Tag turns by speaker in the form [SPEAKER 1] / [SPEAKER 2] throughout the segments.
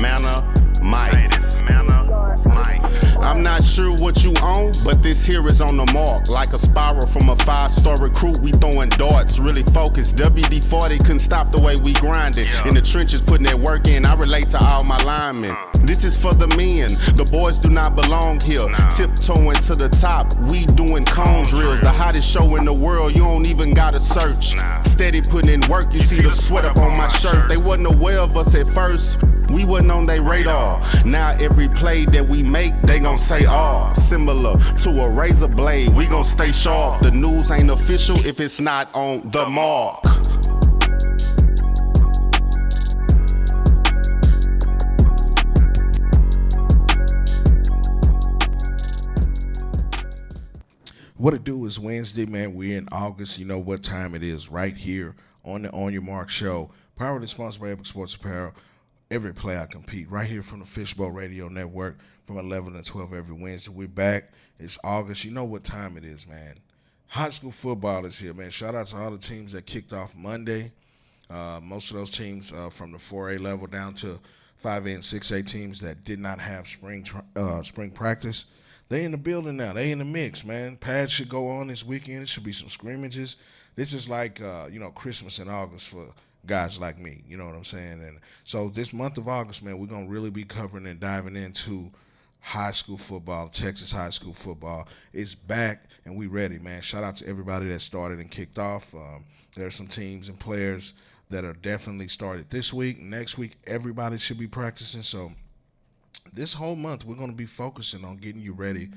[SPEAKER 1] manna, Mike. I'm not sure what you own, but this here is on the mark. Like a spiral from a 5-star recruit, we throwing darts, really focused. WD-40 couldn't stop the way we grinded. In the trenches, putting that work in, I relate to all my linemen. This is for the men, the boys do not belong here. Tiptoeing to the top, we doing cone drills. The hottest show in the world, you don't even gotta search. Steady putting in work, you see the sweat up on my shirt. They wasn't aware of us at first, we wasn't on their radar. Now every play that we make, they gon' say, oh, similar to a razor blade, we gon' stay sharp. The news ain't official if it's not on the mark.
[SPEAKER 2] What it do is Wednesday, man. We're in August. You know what time it is right here on the On Your Mark show. Powered and sponsored by Epic Sports Apparel. Every play I compete right here from the Fishbowl Radio Network from 11 to 12 every Wednesday. We're back. It's August. You know what time it is, man. High school football is here, man. Shout out to all the teams that kicked off Monday. Most of those teams from the 4A level down to 5A and 6A teams that did not have spring practice. They in the building now. They in the mix, man. Pads should go on this weekend. It should be some scrimmages. This is like, Christmas in August for guys like me. You know what I'm saying? And so this month of August, man, we're going to really be covering and diving into high school football. Texas high school football is back, and we ready, man. Shout out to everybody that started and kicked off. There are some teams and players that are definitely started this week. Next week, everybody should be practicing. So this whole month, we're going to be focusing on getting you ready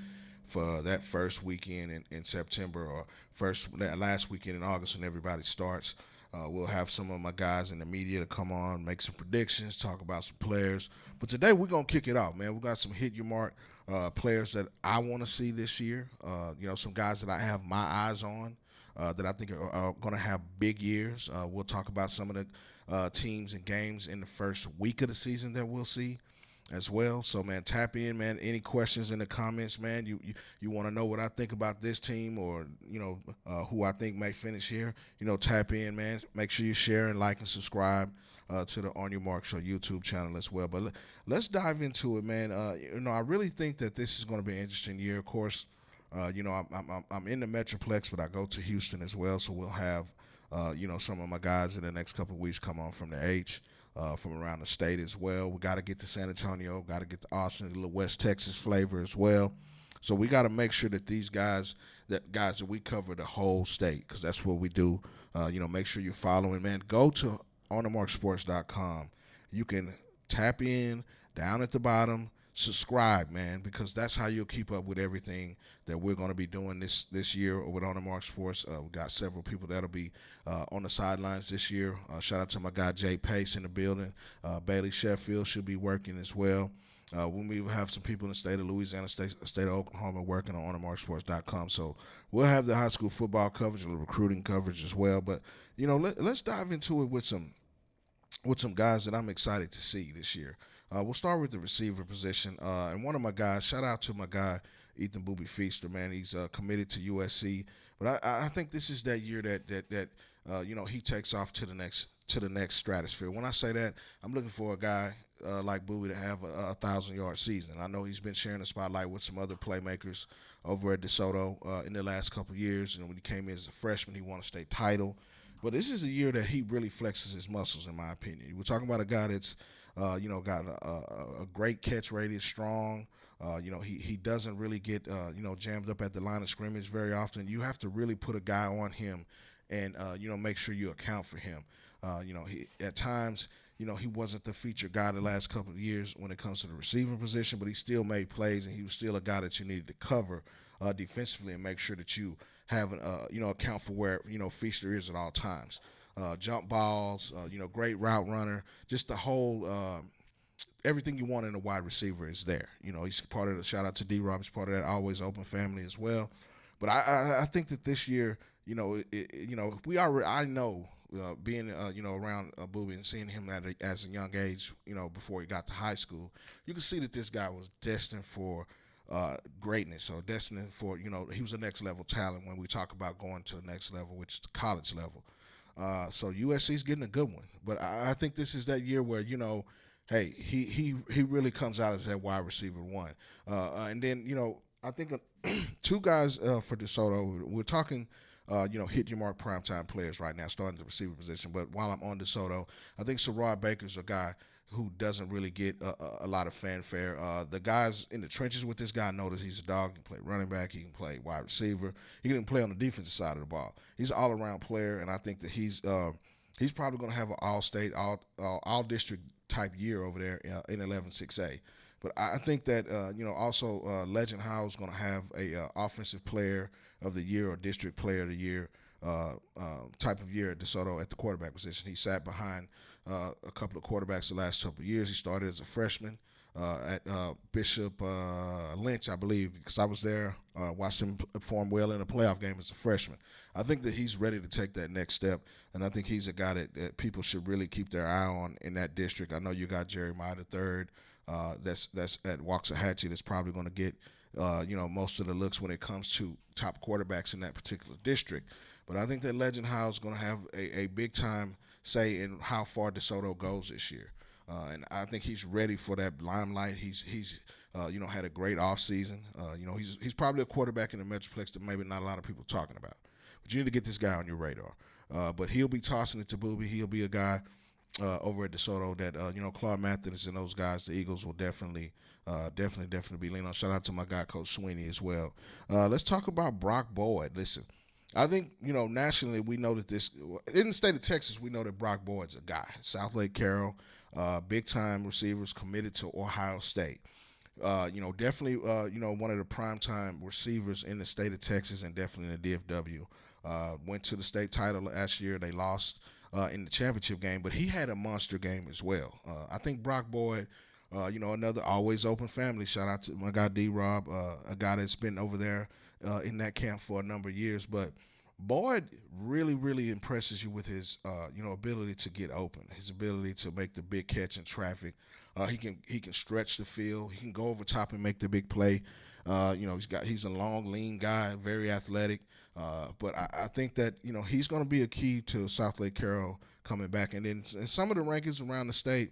[SPEAKER 2] for that first weekend in September or that last weekend in August when everybody starts. We'll have some of my guys in the media to come on, make some predictions, talk about some players. But today we're going to kick it off, man. We got some hit your mark players that I want to see this year. Some guys that I have my eyes on that I think are going to have big years. We'll talk about some of the teams and games in the first week of the season that we'll see as well. So, man, tap in, man. Any questions in the comments, man? You want to know what I think about this team or, who I think may finish here, tap in, man. Make sure you share and like and subscribe to the On Your Mark Show YouTube channel as well. But let's dive into it, man. I really think that this is going to be an interesting year. Of course, I'm in the Metroplex, but I go to Houston as well. So we'll have, some of my guys in the next couple of weeks come on from the H. From around the state as well. We got to get to San Antonio, got to get to Austin, a little West Texas flavor as well. So we got to make sure that these guys that we cover the whole state because that's what we do. Make sure you're following, man. Go to onthemarksports.com. You can tap in down at the bottom, subscribe, man, because that's how you'll keep up with everything that we're going to be doing this year with On the Mark Sports. We got several people that'll be on the sidelines this year. Shout out to my guy Jay Pace in the building. Bailey Sheffield should be working as well. We will have some people in the state of Louisiana, state of Oklahoma working on onthemarksports.com. So we'll have the high school football coverage, the recruiting coverage as well. But, let's dive into it with some guys that I'm excited to see this year. We'll start with the receiver position. And one of my guys, shout out to my guy, Ethan Booby Feaster, man. He's committed to USC. But I think this is that year that he takes off to the next stratosphere. When I say that, I'm looking for a guy like Booby to have a 1,000-yard season. I know he's been sharing the spotlight with some other playmakers over at DeSoto in the last couple of years. And when he came in as a freshman, he won a state title. But this is the year that he really flexes his muscles, in my opinion. We're talking about a guy that's got a great catch radius, strong. He doesn't really get, jammed up at the line of scrimmage very often. You have to really put a guy on him and, make sure you account for him. He at times, he wasn't the featured guy the last couple of years when it comes to the receiving position, but he still made plays, and he was still a guy that you needed to cover defensively and make sure that you have, account for where, Feaster is at all times. Jump balls, great route runner, just the whole everything you want in a wide receiver is there. He's part of the shout out to D-Rob. He's part of that always open family as well. But I think that this year, I know being around Booby and seeing him as a young age, before he got to high school, you can see that this guy was destined for greatness or destined for he was a next level talent when we talk about going to the next level, which is the college level. So USC's getting a good one. But I think this is that year where, hey, he really comes out as that wide receiver one. And then I think two guys for DeSoto. We're talking. Hit your mark primetime players right now, starting the receiver position. But while I'm on DeSoto, I think Sarod Baker's a guy who doesn't really get a lot of fanfare. The guys in the trenches with this guy know that he's a dog. He can play running back. He can play wide receiver. He can even play on the defensive side of the ball. He's an all-around player, and I think that he's probably going to have an all-state, all-district type year over there in 11-6A. But I think that also Legend Howe is going to have a offensive player of the year or district player of the year type of year at DeSoto at the quarterback position. He sat behind a couple of quarterbacks the last couple of years. He started as a freshman at Bishop Lynch, I believe, because I was there, watched him perform well in a playoff game as a freshman. I think that he's ready to take that next step, and I think he's a guy that people should really keep their eye on in that district. I know you got Jeremiah III. That's at Waxahachie. That's probably going to get most of the looks when it comes to top quarterbacks in that particular district. But I think that Legend Howe is going to have a big time say in how far DeSoto goes this year. And I think he's ready for that limelight. He's had a great offseason. He's probably a quarterback in the Metroplex that maybe not a lot of people are talking about. But you need to get this guy on your radar. But he'll be tossing it to Booby. He'll be a guy over at DeSoto that Claude Mathis and those guys, the Eagles, will definitely be leaning on. Shout out to my guy Coach Sweeney as well. Let's talk about Brock Boyd. Listen, I think nationally we know that in the state of Texas we know that Brock Boyd's a guy. South Lake Carroll, big time receivers committed to Ohio State. Definitely one of the primetime receivers in the state of Texas and definitely in the DFW. Went to the state title last year. They lost in the championship game, but he had a monster game as well. I think Brock Boyd, another always open family. Shout out to my guy D-Rob, a guy that's been over there in that camp for a number of years. But Boyd really, really impresses you with his, ability to get open, his ability to make the big catch in traffic. He can stretch the field. He can go over top and make the big play. He's a long, lean guy, very athletic. But I think that he's going to be a key to South Lake Carroll coming back. And then in some of the rankings around the state,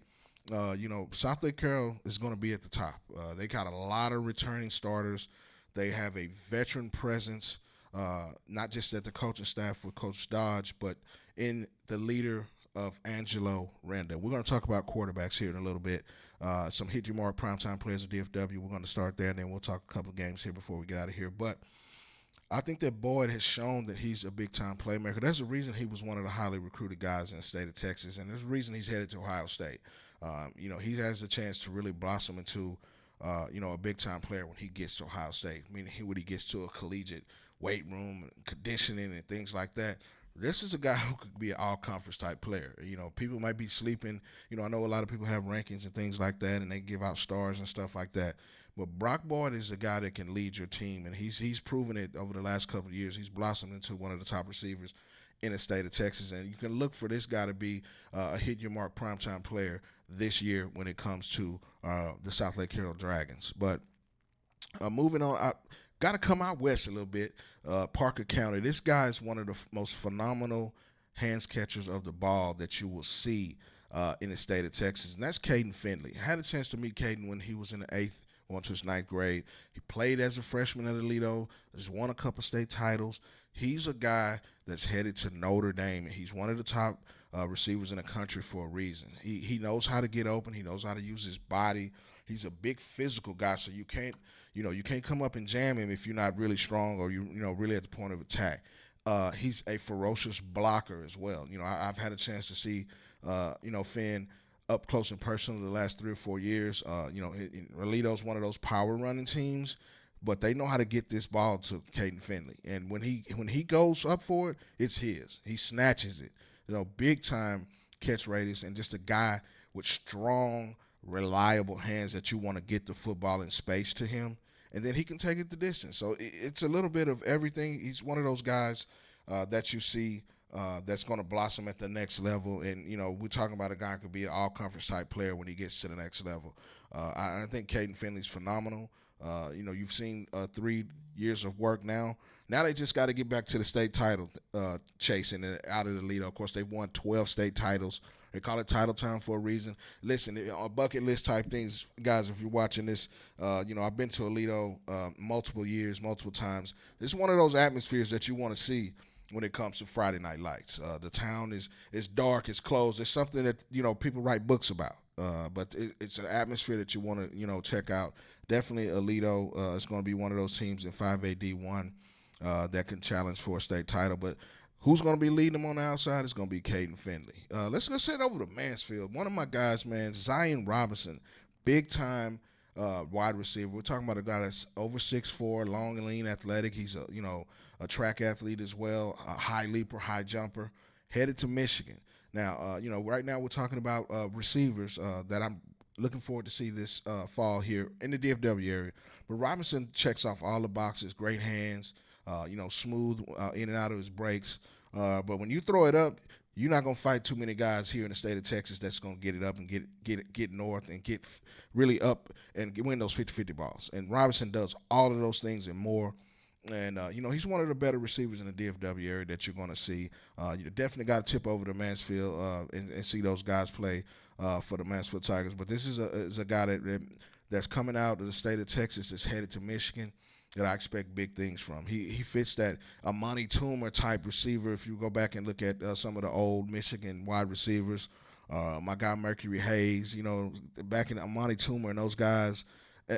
[SPEAKER 2] South Lake Carroll is going to be at the top. They got a lot of returning starters. They have a veteran presence, not just at the coaching staff with Coach Dodge, but in the leader of Angelo Randa. We're going to talk about quarterbacks here in a little bit. Some hit your mark primetime players of DFW. We're going to start there, and then we'll talk a couple of games here before we get out of here. But I think that Boyd has shown that he's a big-time playmaker. There's a reason he was one of the highly recruited guys in the state of Texas, and there's a reason he's headed to Ohio State. He has the chance to really blossom into, a big-time player when he gets to Ohio State, meaning when he gets to a collegiate weight room and conditioning and things like that. This is a guy who could be an all-conference type player. People might be sleeping. I know a lot of people have rankings and things like that, and they give out stars and stuff like that. But Brock Boyd is a guy that can lead your team, and he's proven it over the last couple of years. He's blossomed into one of the top receivers in the state of Texas, and you can look for this guy to be a hit-your-mark primetime player this year when it comes to the South Lake Carroll Dragons. But moving on, I got to come out west a little bit. Parker County. This guy is one of the most phenomenal hands catchers of the ball that you will see in the state of Texas, and that's Caden Findley. I had a chance to meet Caden when he was in the 8th, going to his 9th grade. He played as a freshman at Alito, has won a couple state titles. He's a guy that's headed to Notre Dame, and he's one of the top receivers in the country for a reason. He knows how to get open. He knows how to use his body. He's a big physical guy, so you can't come up and jam him if you're not really strong or really at the point of attack. He's a ferocious blocker as well. I've had a chance to see Finn up close and personal the last 3 or 4 years. Alito's one of those power running teams, but they know how to get this ball to Caden Findley. And when he goes up for it, it's his. He snatches it. Big time catch radius, and just a guy with strong, reliable hands that you want to get the football in space to him, and then he can take it the distance. So it's a little bit of everything. He's one of those guys that you see that's going to blossom at the next level. And, we're talking about a guy who could be an all-conference type player when he gets to the next level. I think Caden Finley's phenomenal. You've seen 3 years of work now. Now they just got to get back to the state title chasing it out of the Lido. Of course, they've won 12 state titles. They call it title time for a reason. Listen, on bucket list type things, guys, if you're watching this, I've been to Alito multiple years, multiple times. This is one of those atmospheres that you want to see when it comes to Friday Night Lights. The town is dark, it's closed. It's something that, people write books about. But it's an atmosphere that you want to, check out. Definitely Alito is going to be one of those teams in 5AD1 that can challenge for a state title. But who's going to be leading them on the outside? It's going to be Caden Finley. Let's go head over to Mansfield. One of my guys, man, Zion Robinson, big time wide receiver. We're talking about a guy that's over 6'4", long and lean, athletic. He's a track athlete as well, a high leaper, high jumper, headed to Michigan. Now, right now we're talking about receivers that I'm looking forward to see this fall here in the DFW area. But Robinson checks off all the boxes, great hands, smooth in and out of his breaks. But when you throw it up, you're not going to fight too many guys here in the state of Texas that's going to get it up and get north and get really up and win those 50-50 balls. And Robinson does all of those things and more. And, he's one of the better receivers in the DFW area that you're going to see. You definitely got to tip over to Mansfield and see those guys play for the Mansfield Tigers. But this is a guy that's coming out of the state of Texas that's headed to Michigan that I expect big things from. He fits that Amani Toomer type receiver. If you go back and look at some of the old Michigan wide receivers, my guy Mercury Hayes, back in Amani Toomer and those guys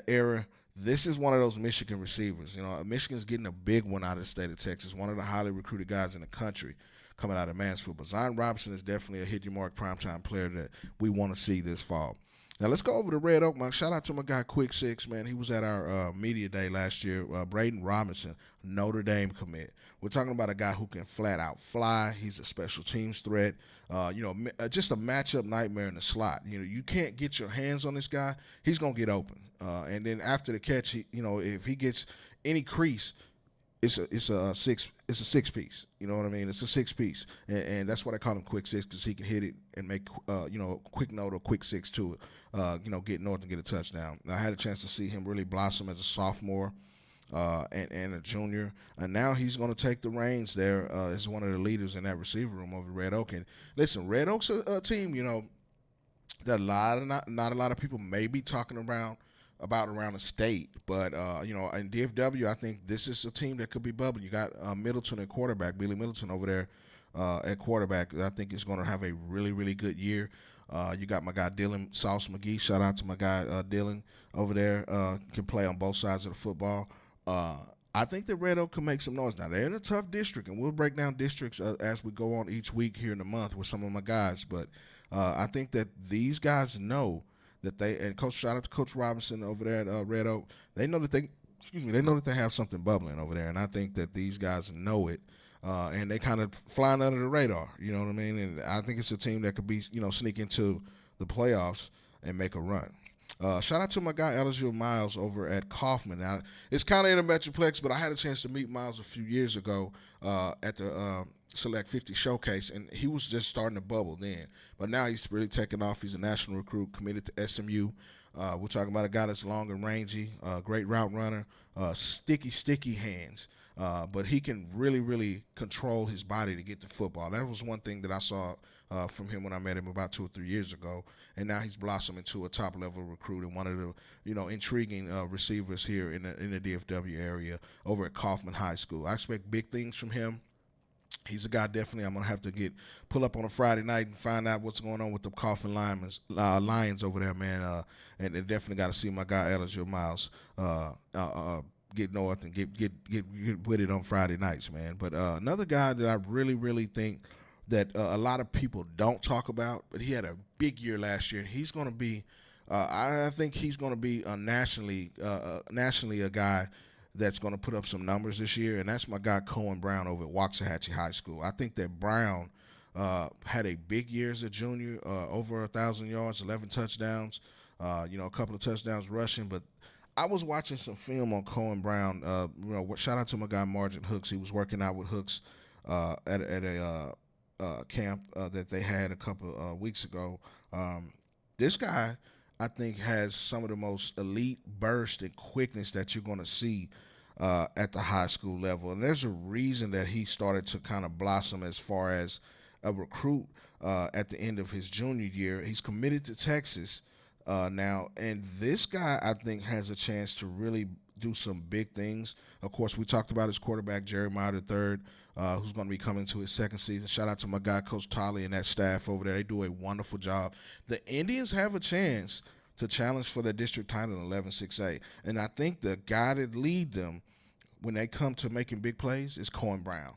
[SPEAKER 2] era, this is one of those Michigan receivers. Michigan's getting a big one out of the state of Texas, one of the highly recruited guys in the country coming out of Mansfield. But Zion Robinson is definitely a hit-your-mark primetime player that we want to see this fall. Now, let's go over to Red Oak. Shout out to my guy Quick Six, man. He was at our media day last year. Braden Robinson, Notre Dame commit. We're talking about a guy who can flat out fly. He's a special teams threat. Just a matchup nightmare in the slot. You can't get your hands on this guy. He's going to get open. And then after the catch, if he gets any crease, it's a six piece. You know what I mean? It's a 6 piece, and that's what I call him Quick Six, because he can hit it and make a quick note or quick six to it. Get north and get a touchdown. I had a chance to see him really blossom as a sophomore and a junior, and now he's going to take the reins there as one of the leaders in that receiver room over Red Oak. And listen, Red Oak's a team that not a lot of people may be talking about around the state, but in DFW, I think this is a team that could be bubbling. You got Middleton at quarterback, Billy Middleton over there at quarterback. I think is going to have a really, really good year. You got my guy Dylan Sauce McGee. Shout out to my guy Dylan over there. Can play on both sides of the football. I think that Red Oak can make some noise. Now, they're in a tough district, and we'll break down districts as we go on each week here in the month with some of my guys. But I think that these guys know that shout out to Coach Robinson over there at Red Oak. They know that they have something bubbling over there, and I think that these guys know it, and they kind of flying under the radar. You know what I mean? And I think it's a team that could be, sneak into the playoffs and make a run. Shout out to my guy Elijah Miles over at Kaufman. Now, it's kind of in the Metroplex, but I had a chance to meet Miles a few years ago at the Select 50 Showcase, and he was just starting to bubble then. But now he's really taking off. He's a national recruit, committed to SMU. We're talking about a guy that's long and rangy, great route runner, sticky hands. But he can really, really control his body to get the football. That was one thing that I saw from him when I met him about 2 or 3 years ago. And now he's blossomed into a top-level recruit and one of the, intriguing receivers here in the DFW area over at Kaufman High School. I expect big things from him. He's a guy definitely I'm going to have to pull up on a Friday night and find out what's going on with the Kaufman Lions over there, man. And they definitely got to see my guy Elijah Miles get north and get with it on Friday nights, man. But another guy that I really, really think that a lot of people don't talk about, but he had a big year last year, and he's going to be I think he's going to be nationally a guy that's going to put up some numbers this year, and that's my guy Cohen Brown over at Waxahachie High School. I think that Brown had a big year as a junior, over 1,000 yards, 11 touchdowns, a couple of touchdowns rushing. But I was watching some film on Cohen Brown. Shout out to my guy Margin Hooks. He was working out with Hooks at a camp that they had a couple weeks ago. This guy, I think has some of the most elite burst and quickness that you're going to see at the high school level. And there's a reason that he started to kind of blossom as far as a recruit at the end of his junior year. He's committed to Texas now, and this guy I think has a chance to really do some big things. Of course, we talked about his quarterback Jeremiah the third, who's going to be coming to his second season. Shout out to my guy Coach Tolley and that staff over there. They do a wonderful job. The Indians have a chance to challenge for the district title in 11-6A, and I think the guy that lead them when they come to making big plays is Cohen Brown.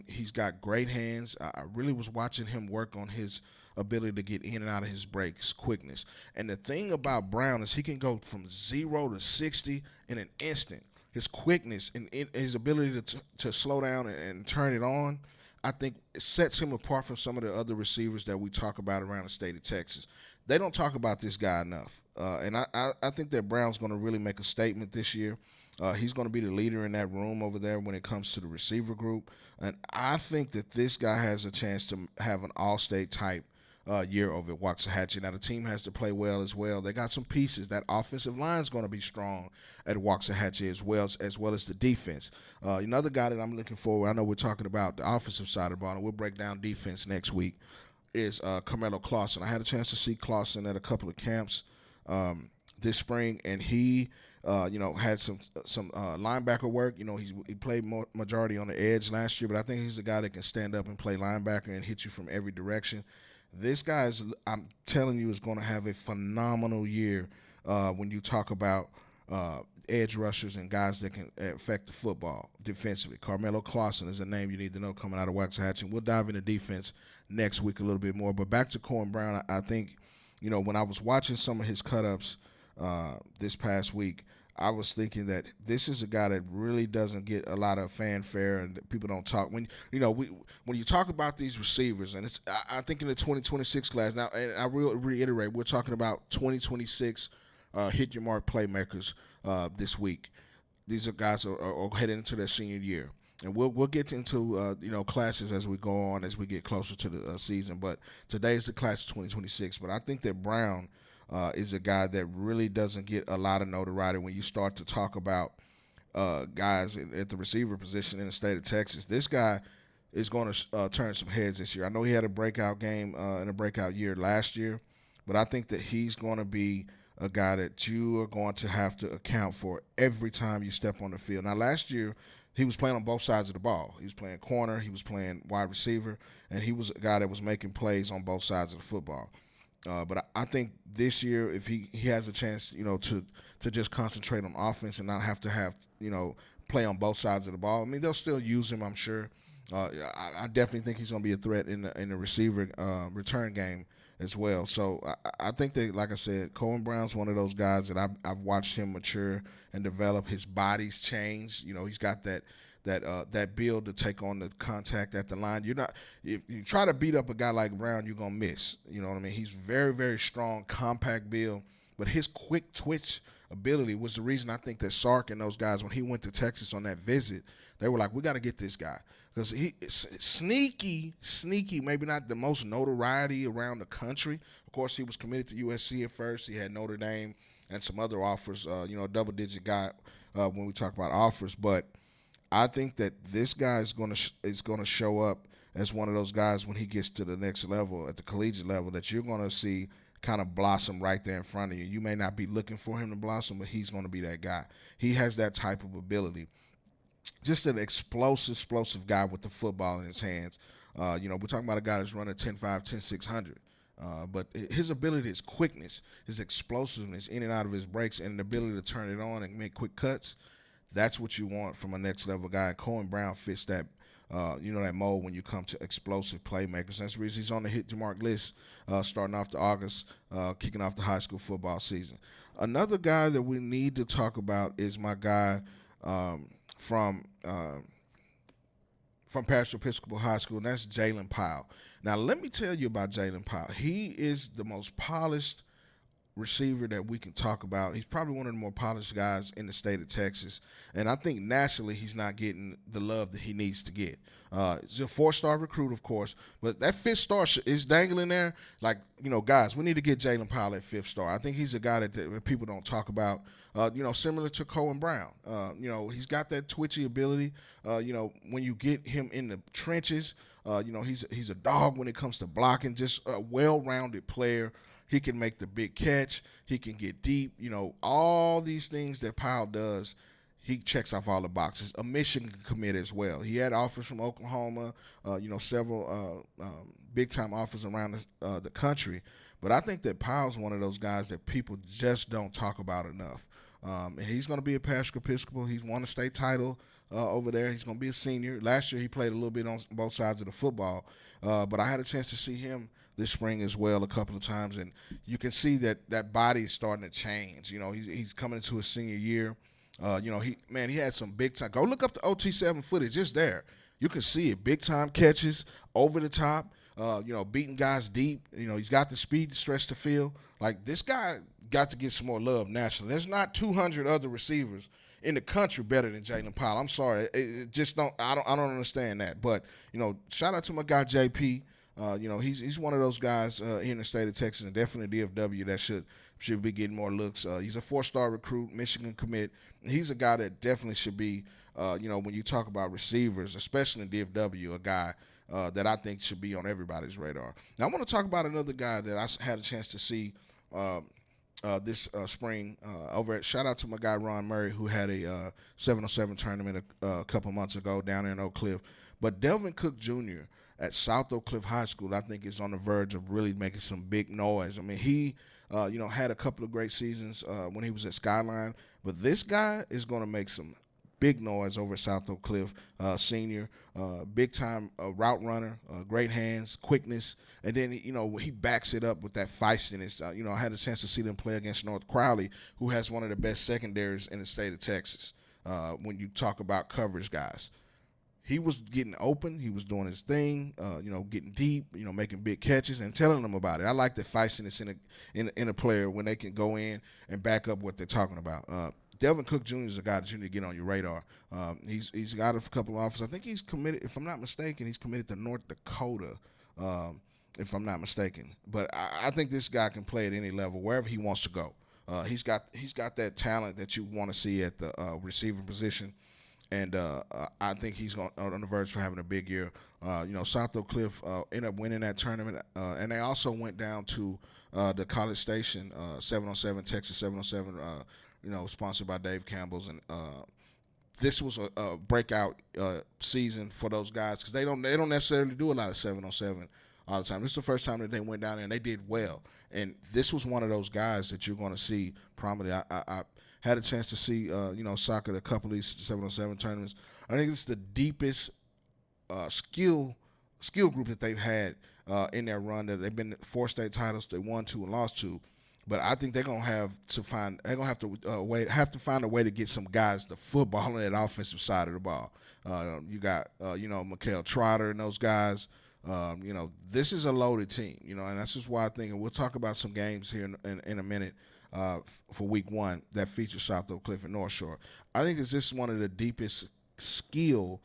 [SPEAKER 2] He's got great hands. I really was watching him work on his ability to get in and out of his breaks, quickness. And the thing about Brown is he can go from 0 to 60 in an instant. His quickness and his ability to slow down and turn it on, I think it sets him apart from some of the other receivers that we talk about around the state of Texas. They don't talk about this guy enough. And I think that Brown's going to really make a statement this year. He's going to be the leader in that room over there when it comes to the receiver group. And I think that this guy has a chance to have an all-state type year over at Waxahachie. Now, the team has to play well as well. They got some pieces. That offensive line is going to be strong at Waxahachie as well as the defense. Another guy that I'm looking forward, I know we're talking about the offensive side of the ball, and we'll break down defense next week, is Carmelo Clausen. I had a chance to see Clausen at a couple of camps this spring, and he had some linebacker work. He played majority on the edge last year, but I think he's a guy that can stand up and play linebacker and hit you from every direction. This guy I'm telling you, is going to have a phenomenal year when you talk about edge rushers and guys that can affect the football defensively. Carmelo Clausen is a name you need to know coming out of Waxahachie. We'll dive into defense next week a little bit more. But back to Cohen Brown, I think, when I was watching some of his cut-ups this past week, I was thinking that this is a guy that really doesn't get a lot of fanfare, and people don't talk. When you talk about these receivers, and I think in the 2026 class now, and I will reiterate, we're talking about 2026 hit your mark playmakers this week. These are guys who are heading into their senior year, and we'll get into classes as we go on, as we get closer to the season. But today's the class of 2026. But I think that Brown is a guy that really doesn't get a lot of notoriety when you start to talk about guys at the receiver position in the state of Texas. This guy is going to turn some heads this year. I know he had a breakout game and a breakout year last year, but I think that he's going to be a guy that you are going to have to account for every time you step on the field. Now, last year, he was playing on both sides of the ball. He was playing corner, he was playing wide receiver, and he was a guy that was making plays on both sides of the football. But I think this year, if he has a chance, to just concentrate on offense and not have to have, play on both sides of the ball. I mean, they'll still use him, I'm sure. I definitely think he's going to be a threat in the receiver return game as well. So I think that, like I said, Cohen Brown's one of those guys that I've watched him mature and develop. His body's changed. He's got that build to take on the contact at the line. If you try to beat up a guy like Brown, you're gonna miss. You know what I mean? He's very, very strong, compact build, but his quick twitch ability was the reason I think that Sark and those guys, when he went to Texas on that visit, they were like, we got to get this guy because he sneaky, maybe not the most notoriety around the country. Of course, he was committed to USC at first. He had Notre Dame and some other offers. Double-digit guy when we talk about offers, but I think that this guy is going to show up as one of those guys when he gets to the next level, at the collegiate level, that you're going to see kind of blossom right there in front of you. You may not be looking for him to blossom, but he's going to be that guy. He has that type of ability. Just an explosive guy with the football in his hands. We're talking about a guy that's running 10.5, 10.600. But his ability, his quickness, his explosiveness in and out of his breaks, and the ability to turn it on and make quick cuts, that's what you want from a next level guy. And Cohen Brown fits that, that mold when you come to explosive playmakers. That's the reason he's on the hit to mark list starting off the August, kicking off the high school football season. Another guy that we need to talk about is my guy from Parish Episcopal High School, and that's Jalen Powell. Now, let me tell you about Jalen Powell. He is the most polished receiver that we can talk about. He's probably one of the more polished guys in the state of Texas, and I think nationally he's not getting the love that he needs to get. He's a 4-star recruit, of course, but that 5th star is dangling there. Like, guys, we need to get Jalen Powell at 5th star. I think he's a guy that people don't talk about. Similar to Cohen Brown. He's got that twitchy ability. When you get him in the trenches, he's a dog when it comes to blocking. Just a well-rounded player. He can make the big catch. He can get deep. All these things that Powell does, he checks off all the boxes. A Michigan commit as well. He had offers from Oklahoma, several big-time offers around the country. But I think that Powell's one of those guys that people just don't talk about enough. And he's going to be a Patrick Episcopal. He's won a state title over there. He's going to be a senior. Last year he played a little bit on both sides of the football. But I had a chance to see him this spring as well a couple of times, and you can see that body is starting to change. He's coming into his senior year. He had some big time. Go look up the OT7 footage. It's there. You can see it. Big time catches over the top. Beating guys deep. He's got the speed to stretch the field. Like, this guy got to get some more love nationally. There's not 200 other receivers in the country better than Jalen Powell. I'm sorry. I don't understand that. But, shout out to my guy JP. He's one of those guys here in the state of Texas, and definitely DFW that should be getting more looks. He's a 4-star recruit, Michigan commit. He's a guy that definitely should be, when you talk about receivers, especially in DFW, a guy that I think should be on everybody's radar. Now, I want to talk about another guy that I had a chance to see this spring over at, shout out to my guy Ron Murray, who had a 707 tournament a couple months ago down in Oak Cliff. But Delvin Cook Jr. at South Oak Cliff High School, I think, is on the verge of really making some big noise. I mean, he, had a couple of great seasons when he was at Skyline, but this guy is going to make some big noise over at South Oak Cliff, senior, big-time route runner, great hands, quickness, and then, he backs it up with that feistiness. I had a chance to see them play against North Crowley, who has one of the best secondaries in the state of Texas when you talk about coverage guys. He was getting open. He was doing his thing, getting deep, making big catches and telling them about it. I like the feistiness in a player when they can go in and back up what they're talking about. Delvin Cook Jr. is a guy that you need to get on your radar. He's got a couple of offers. I think he's committed, if I'm not mistaken, he's committed to North Dakota, if I'm not mistaken. But I think this guy can play at any level, wherever he wants to go. He's got that talent that you want to see at the receiving position. And I think he's on the verge for having a big year. South Oak Cliff ended up winning that tournament, and they also went down to the College Station 707, Texas 707, sponsored by Dave Campbell's. And this was a breakout season for those guys because they don't necessarily do a lot of 707 all the time. This is the first time that they went down there and they did well. And this was one of those guys that you're going to see prominently. I had a chance to see, soccer at a couple of these 707 tournaments. I think it's the deepest skill group that they've had in their run. That they've been 4 state titles, they won 2 and lost 2. But I think they're gonna have to find a way to get some guys the football on that offensive side of the ball. You got Mikael Trotter and those guys. This is a loaded team. And that's just why I think, and we'll talk about some games here in a minute. For week 1 that features South Oak Cliff and North Shore. I think it's just one of the deepest skilled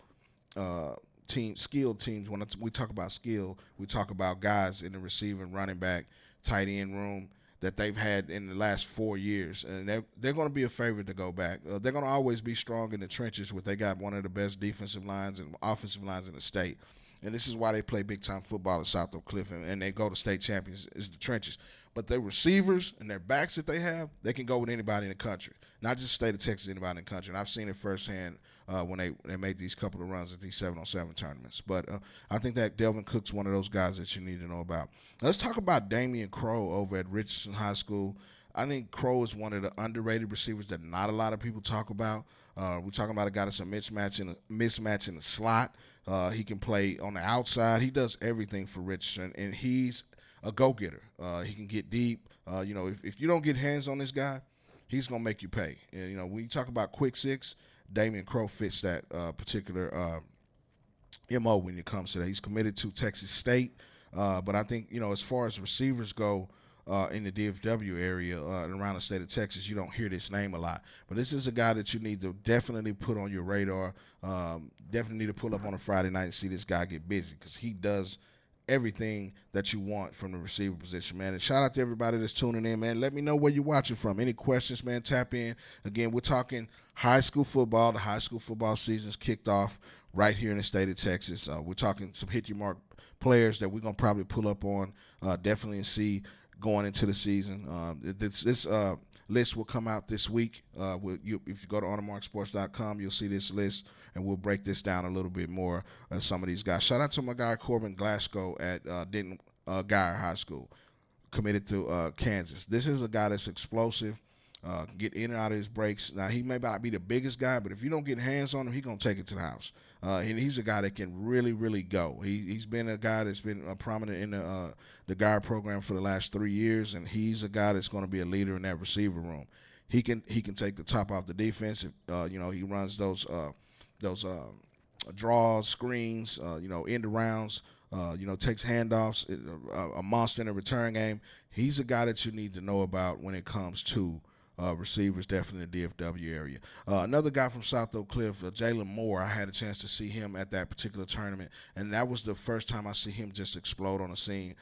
[SPEAKER 2] teams. When we talk about skill, we talk about guys in the receiving, running back, tight end room that they've had in the last 4 years. And they're going to be a favorite to go back. They're going to always be strong in the trenches where they got one of the best defensive lines and offensive lines in the state. And this is why they play big-time football at South Oak Cliff, and they go to state champions is the trenches. But their receivers and their backs that they have, they can go with anybody in the country. Not just the state of Texas, anybody in the country. And I've seen it firsthand when they made these couple of runs at these 707 tournaments. But I think that Delvin Cook's one of those guys that you need to know about. Now, let's talk about Damian Crow over at Richardson High School. I think Crow is one of the underrated receivers that not a lot of people talk about. We're talking about a guy that's a mismatch in the slot. He can play on the outside. He does everything for Richardson, and he's a go-getter. He can get deep. If you don't get hands on this guy, he's going to make you pay. And, when you talk about quick six, Damian Crow fits that particular MO when it comes to that. He's committed to Texas State. But I think, as far as receivers go, in the DFW area and around the state of Texas, you don't hear this name a lot. But this is a guy that you need to definitely put on your radar. Definitely need to pull up on a Friday night and see this guy get busy because he does everything that you want from the receiver position, man. And shout out to everybody that's tuning in, man. Let me know where you're watching from. Any questions, man, tap in. Again, we're talking high school football. The high school football season's kicked off right here in the state of Texas. We're talking some hit your mark players that we're going to probably pull up on definitely and see going into the season. This list will come out this week. If you go to OYMRCsports.com, you'll see this list, and we'll break this down a little bit more. Some of these guys. Shout out to my guy Corbin Glasgow at Denton Guyer High School, committed to Kansas. This is a guy that's explosive. Get in and out of his breaks. Now, he may not be the biggest guy, but if you don't get hands on him, he's going to take it to the house. And he's a guy that can really, really go. He's been a guy that's been prominent in the guard program for the last 3 years, and he's a guy that's going to be a leader in that receiver room. He can take the top off the defense. If, he runs those draws, screens, end rounds. Takes handoffs, a monster in a return game. He's a guy that you need to know about when it comes to receivers, definitely in the DFW area. Another guy from South Oak Cliff, Jalen Moore, I had a chance to see him at that particular tournament, and that was the first time I see him just explode on the scene.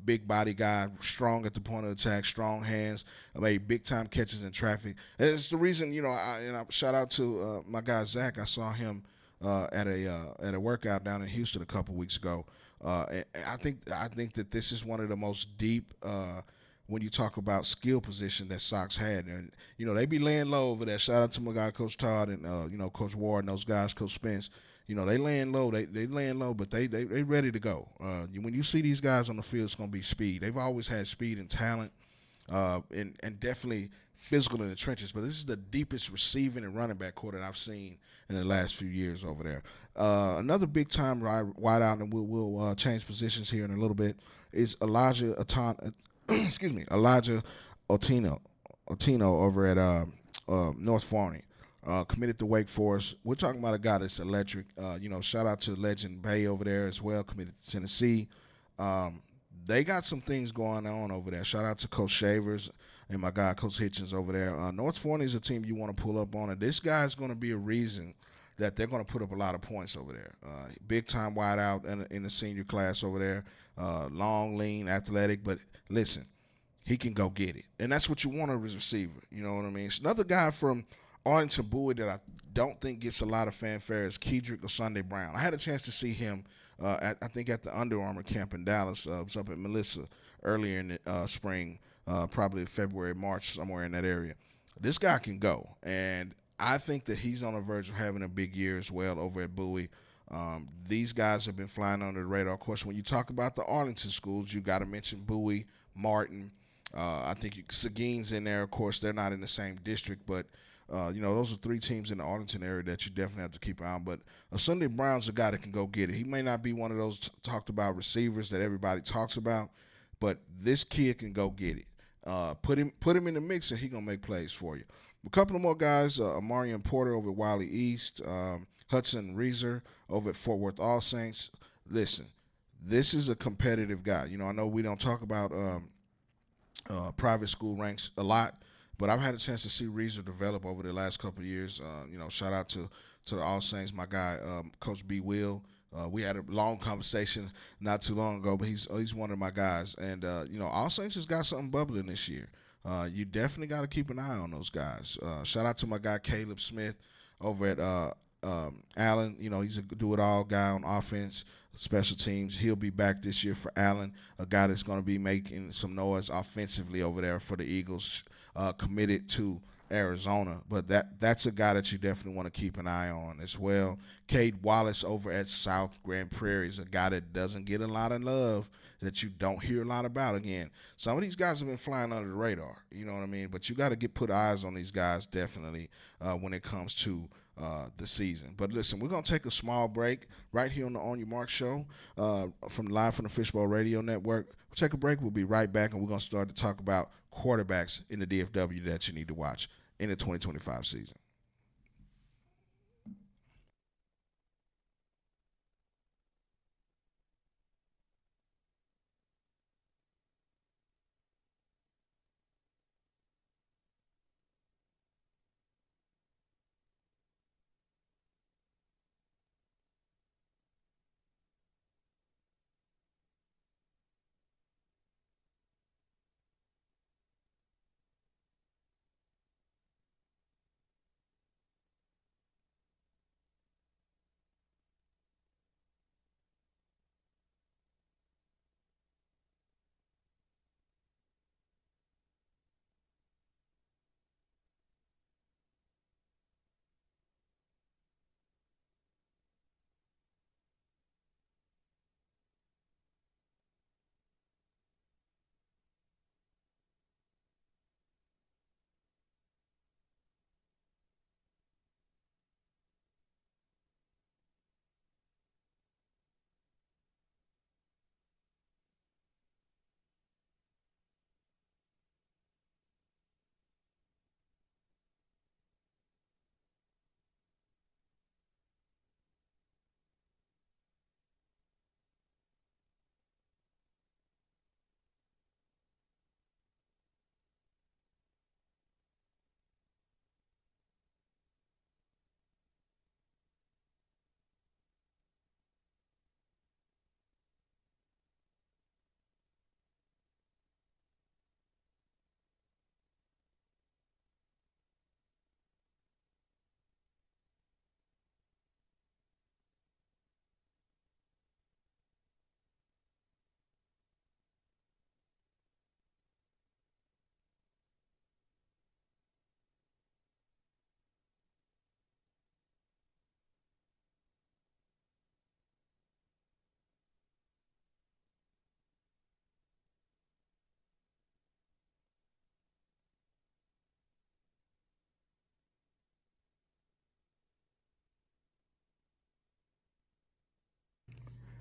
[SPEAKER 2] Big body guy, strong at the point of attack, strong hands, made big-time catches in traffic. And it's the reason, I shout out to my guy Zach. I saw him at a workout down in Houston a couple weeks ago. And I think that this is one of the most deep when you talk about skill position that Sox had. And they be laying low over there. Shout out to my guy Coach Todd and Coach Ward and those guys, Coach Spence. They laying low. They laying low, but they ready to go. When you see these guys on the field, it's gonna be speed. They've always had speed and talent, and definitely physical in the trenches, but this is the deepest receiving and running back core that I've seen in the last few years over there. Another big-time wideout, and we'll change positions here in a little bit, is Elijah Otino over at North Forney. Committed to Wake Forest. We're talking about a guy that's electric. Shout out to Legend Bay over there as well, committed to Tennessee. They got some things going on over there. Shout out to Coach Shavers and my guy Coach Hitchens over there. North Forney is a team you want to pull up on, and this guy is going to be a reason that they're going to put up a lot of points over there. Big-time wideout in the senior class over there. Long, lean, athletic, but listen, he can go get it. And that's what you want as a receiver. You know what I mean? It's another guy from Arlington Bowie that I don't think gets a lot of fanfare is Kedrick or Sunday Brown. I had a chance to see him, at the Under Armour camp in Dallas. I was up at Melissa earlier in the spring, probably February, March, somewhere in that area. This guy can go, and I think that he's on the verge of having a big year as well over at Bowie. These guys have been flying under the radar. Of course, when you talk about the Arlington schools, you got to mention Bowie, Martin. I think Seguin's in there. Of course, they're not in the same district, but those are three teams in the Arlington area that you definitely have to keep an eye on. But Sunday Brown's a guy that can go get it. He may not be one of those talked about receivers that everybody talks about, but this kid can go get it. Put him in the mix, and he gonna make plays for you. A couple of more guys: Amarian Porter over at Wiley East, Hudson Reeser over at Fort Worth All Saints. Listen, this is a competitive guy. I know we don't talk about private school ranks a lot, but I've had a chance to see Reeser develop over the last couple of years. Shout out to the All Saints, my guy, Coach B. Will. We had a long conversation not too long ago, but he's one of my guys. And, All Saints has got something bubbling this year. You definitely got to keep an eye on those guys. Shout out to my guy, Caleb Smith, over at Allen. He's a do-it-all guy on offense, special teams. He'll be back this year for Allen, a guy that's going to be making some noise offensively over there for the Eagles, committed to Arizona. But that's a guy that you definitely want to keep an eye on as well. Cade Wallace over at South Grand Prairie is a guy that doesn't get a lot of love, that you don't hear a lot about. Again, some of these guys have been flying under the radar, you know what I mean? But you got to put eyes on these guys definitely when it comes to the season. But listen, we're going to take a small break right here on the On Your Mark show live from the Fishbowl Radio Network. We'll take a break. We'll be right back, and we're going to start to talk about quarterbacks in the DFW that you need to watch in the 2025 season.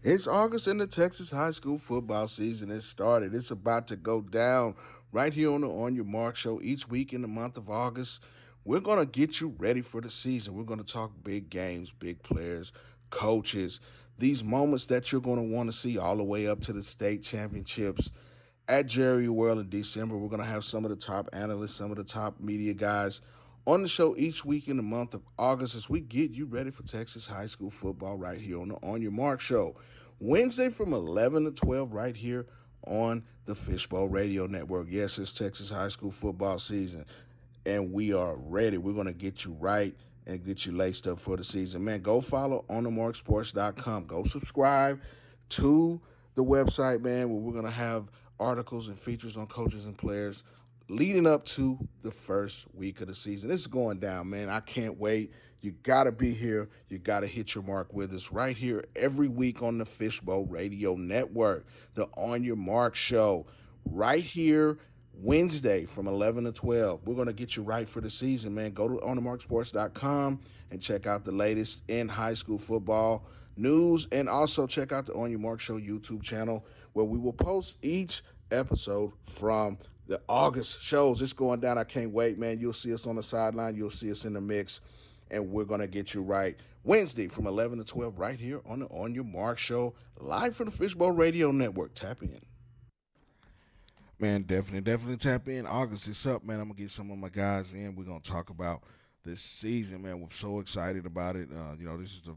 [SPEAKER 2] It's August and the Texas high school football season has started. It's about to go down right here on the On Your Mark show each week in the month of August. We're going to get you ready for the season. We're going to talk big games, big players, coaches, these moments that you're going to want to see all the way up to the state championships at Jerry World in December. We're going to have some of the top analysts, some of the top media guys on the show each week in the month of August as we get you ready for Texas high school football right here on the On Your Mark show. Wednesday from 11 to 12 right here on the Fishbowl Radio Network. Yes, it's Texas high school football season, and we are ready. We're going to get you right and get you laced up for the season. Man, go follow onthemarksports.com. Go subscribe to the website, man, where we're going to have articles and features on coaches and players leading up to the first week of the season. This is going down, man. I can't wait. You got to be here. You got to hit your mark with us right here every week on the Fishbowl Radio Network, the On Your Mark show, right here Wednesday from 11 to 12. We're going to get you right for the season, man. Go to onthemarksports.com and check out the latest in high school football news, and also check out the On Your Mark Show YouTube channel where we will post each episode from the August shows. It's going down. I can't wait, man. You'll see us on the sideline. You'll see us in the mix, and we're going to get you right Wednesday from 11 to 12 right here on the On Your Mark Show, live from the Fishbowl Radio Network. Tap in. Man, definitely tap in. August is up, man. I'm going to get some of my guys in. We're going to talk about this season, man. We're so excited about it. This is the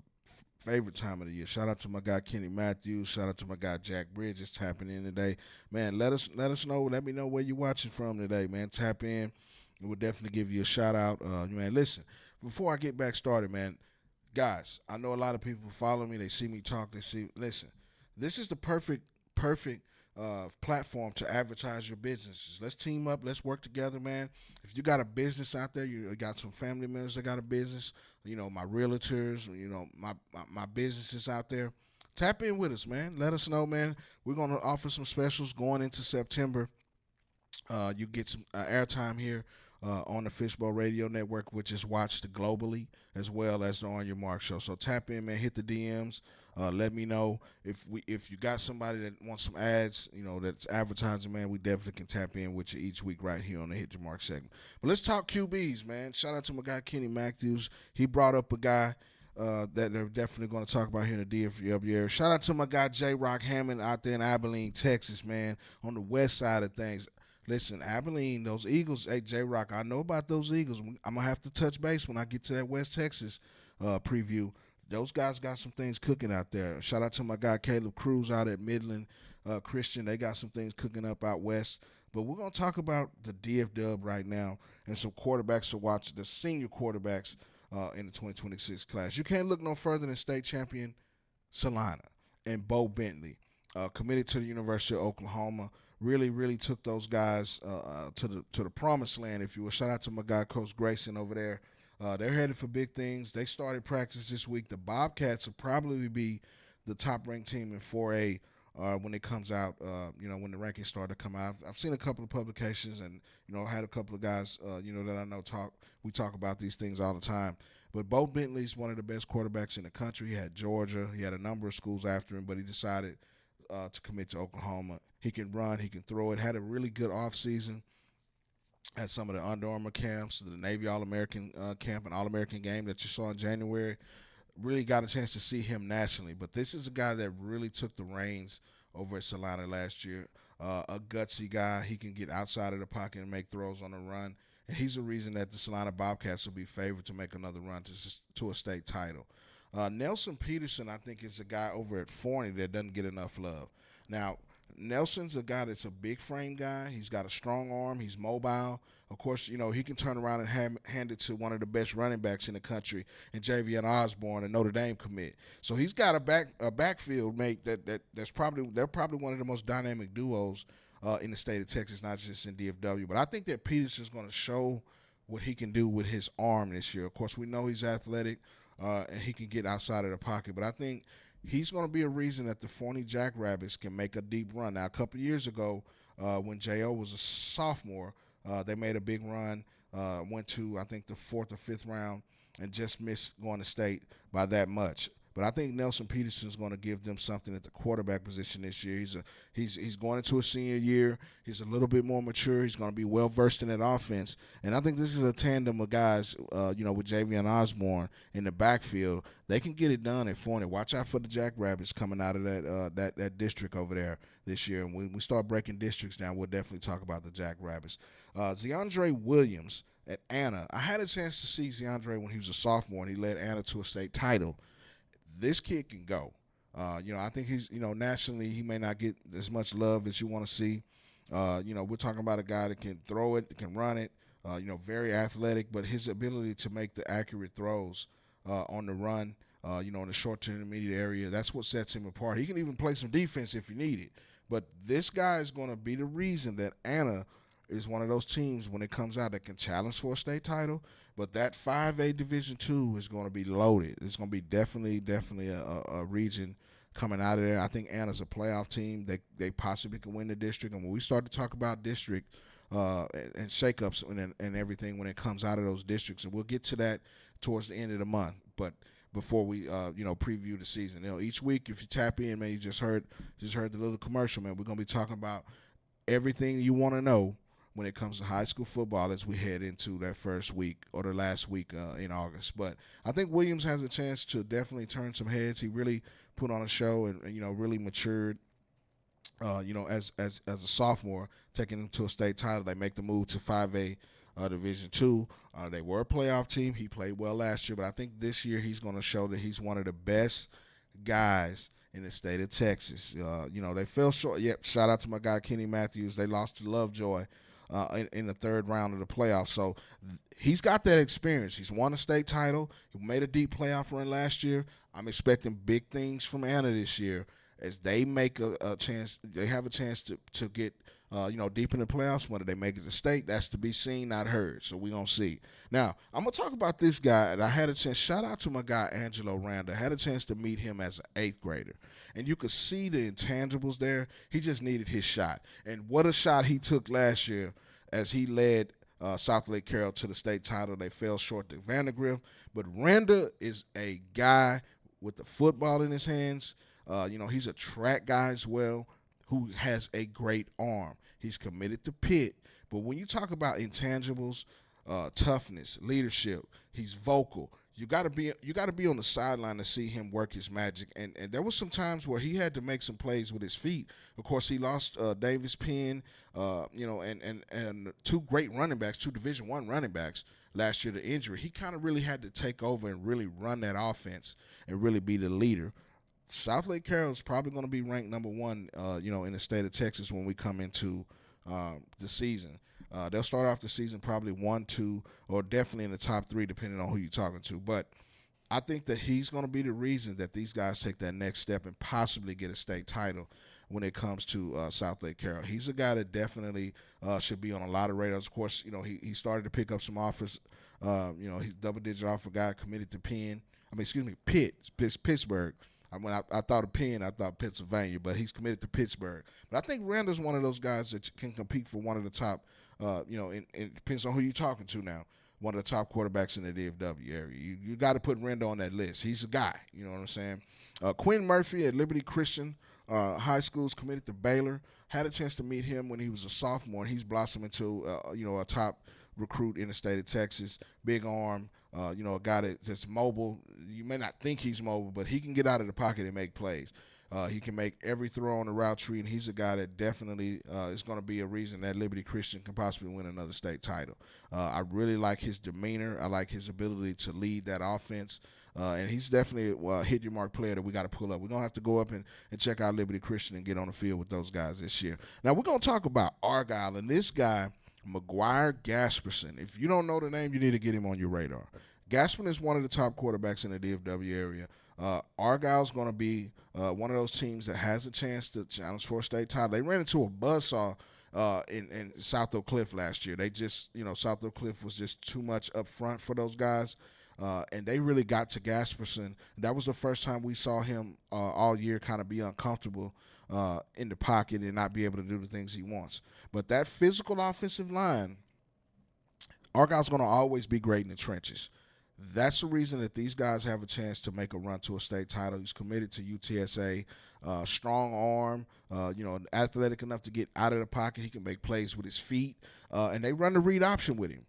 [SPEAKER 2] favorite time of the year. Shout out to my guy Kenny Matthews. Shout out to my guy Jack Bridges tapping in today. Man, let us know. Let me know where you're watching from today, man. Tap in. We'll definitely give you a shout out. Man, listen, before I get back started, man, guys, I know a lot of people follow me. They see me talk. Listen, this is the perfect platform to advertise your businesses. Let's team up. Let's work together, man. If you got a business out there, you got some family members that got a business, my realtors, my businesses out there, tap in with us, man. Let us know, man. We're going to offer some specials going into September. You get some airtime here on the Fishbowl Radio Network, which is watched globally as well as the On Your Mark show. So tap in, man. Hit the DMs. Let me know if you got somebody that wants some ads, that's advertising, man. We definitely can tap in with you each week right here on the Hit Your Mark segment. But let's talk QBs, man. Shout out to my guy Kenny Matthews. He brought up a guy that they're definitely going to talk about here in the WRs. Shout out to my guy J. Rock Hammond out there in Abilene, Texas, man, on the west side of things. Listen, Abilene, those Eagles, hey, J-Rock, I know about those Eagles. I'm going to have to touch base when I get to that West Texas preview. Those guys got some things cooking out there. Shout out to my guy Caleb Cruz out at Midland Christian. They got some things cooking up out west. But we're going to talk about the DF-Dub right now and some quarterbacks to watch, the senior quarterbacks in the 2026 class. You can't look no further than state champion Salina and Bo Bentley, committed to the University of Oklahoma. Really took those guys to the promised land, if you will. Shout out to my guy Coach Grayson over there. They're headed for big things. They started practice this week. The Bobcats will probably be the top-ranked team in 4A when it comes out, when the rankings start to come out. I've seen a couple of publications and, had a couple of guys, that I know we talk about these things all the time. But Bo Bentley's one of the best quarterbacks in the country. He had Georgia. He had a number of schools after him, but he decided to commit to Oklahoma. He can run. He can throw it. Had a really good offseason at some of the Under Armour camps, the Navy All-American camp and All-American game that you saw in January. Really got a chance to see him nationally. But this is a guy that really took the reins over at Salina last year. A gutsy guy. He can get outside of the pocket and make throws on the run. And he's the reason that the Salina Bobcats will be favored to make another run to a state title. Nelson Peterson, I think, is a guy over at Forney that doesn't get enough love. Now, Nelson's a guy that's a big frame guy. He's got a strong arm. He's mobile. Of course, he can turn around and hand it to one of the best running backs in the country, and Javian Osborne, a Notre Dame commit. So he's got a backfield mate they're probably one of the most dynamic duos in the state of Texas, not just in DFW. But I think that Peterson's going to show what he can do with his arm this year. Of course, we know he's athletic and he can get outside of the pocket. But I think he's going to be a reason that the Forney Jackrabbits can make a deep run. Now, a couple of years ago, when J.O. was a sophomore, they made a big run, went to, I think, the 4th or 5th round, and just missed going to state by that much. But I think Nelson Peterson's going to give them something at the quarterback position this year. He's going into a senior year. He's a little bit more mature. He's going to be well versed in that offense. And I think this is a tandem of guys, with Javion Osborne in the backfield. They can get it done at Forney. Watch out for the Jackrabbits coming out of that district over there this year. And when we start breaking districts down, we'll definitely talk about the Jackrabbits. DeAndre Williams at Anna. I had a chance to see DeAndre when he was a sophomore, and he led Anna to a state title. This kid can go. I think he's, nationally he may not get as much love as you want to see. We're talking about a guy that can throw it, can run it, very athletic, but his ability to make the accurate throws on the run, in the short to intermediate area, that's what sets him apart. He can even play some defense if you need it. But this guy is going to be the reason that Anna is one of those teams when it comes out that can challenge for a state title. But that 5A Division II is going to be loaded. It's going to be definitely a region coming out of there. I think Anna's a playoff team. They possibly can win the district. And when we start to talk about district and shakeups and everything when it comes out of those districts, and we'll get to that towards the end of the month. But before we preview the season, each week if you tap in, man, you just heard the little commercial, man. We're gonna be talking about everything you want to know when it comes to high school football as we head into that first week or the last week in August. But I think Williams has a chance to definitely turn some heads. He really put on a show and really matured. As a sophomore, taking him to a state title. They make the move to 5A Division II. They were a playoff team. He played well last year, but I think this year he's going to show that he's one of the best guys in the state of Texas. They fell short. Yep, shout out to my guy Kenny Matthews. They lost to Lovejoy in the third round of the playoffs. So he's got that experience. He's won a state title. He made a deep playoff run last year. I'm expecting big things from Anna this year as they make a chance. They have a chance to get deep in the playoffs. Whether they make it to state, that's to be seen, not heard. So we're going to see. Now, I'm going to talk about this guy, and I had a chance. Shout out to my guy, Angelo Randa. I had a chance to meet him as an 8th grader. And you could see the intangibles there. He just needed his shot. And what a shot he took last year as he led South Lake Carroll to the state title. They fell short to Vandergrift. But Randa is a guy with the football in his hands. He's a track guy as well who has a great arm. He's committed to Pitt. But when you talk about intangibles, toughness, leadership, he's vocal. You got to be on the sideline to see him work his magic. And there was some times where he had to make some plays with his feet. Of course, he lost Davis Penn, and two great running backs, two Division I running backs last year to injury. He kind of really had to take over and really run that offense and really be the leader. South Lake Carroll is probably going to be ranked number 1, in the state of Texas when we come into the season. They'll start off the season probably 1, 2, or definitely in the top 3, depending on who you're talking to. But I think that he's going to be the reason that these guys take that next step and possibly get a state title when it comes to South Lake Carroll. He's a guy that definitely should be on a lot of radars. Of course, he started to pick up some offers. He's double-digit offer guy committed to Pittsburgh. When I thought of Penn, I thought Pennsylvania, but he's committed to Pittsburgh. But I think Randa's one of those guys that can compete for one of the top, it depends on who you're talking to now, one of the top quarterbacks in the DFW area. You got to put Randa on that list. He's a guy, you know what I'm saying? Quinn Murphy at Liberty Christian High School is committed to Baylor. Had a chance to meet him when he was a sophomore, and he's blossomed into, a top recruit in the state of Texas. Big arm, a guy that's mobile. You may not think he's mobile, but he can get out of the pocket and make plays. He can make every throw on the route tree, and he's a guy that definitely is going to be a reason that Liberty Christian can possibly win another state title. I really like his demeanor. I like his ability to lead that offense. And he's definitely a hit your mark player that we got to pull up. We're going to have to go up and check out Liberty Christian and get on the field with those guys this year. Now, we're going to talk about Argyle, and this guy, McGuire Gasperson. If you don't know the name, you need to get him on your radar. Gasperson is one of the top quarterbacks in the DFW area. Argyle's going to be one of those teams that has a chance to challenge for a state title. They ran into a buzzsaw in South Oak Cliff last year. They just, South Oak Cliff was just too much up front for those guys. And they really got to Gasperson. That was the first time we saw him all year kind of be uncomfortable in the pocket and not be able to do the things he wants. But that physical offensive line, Argyle's going to always be great in the trenches. That's the reason that these guys have a chance to make a run to a state title. He's committed to UTSA, strong arm, athletic enough to get out of the pocket. He can make plays with his feet, and they run the read option with him.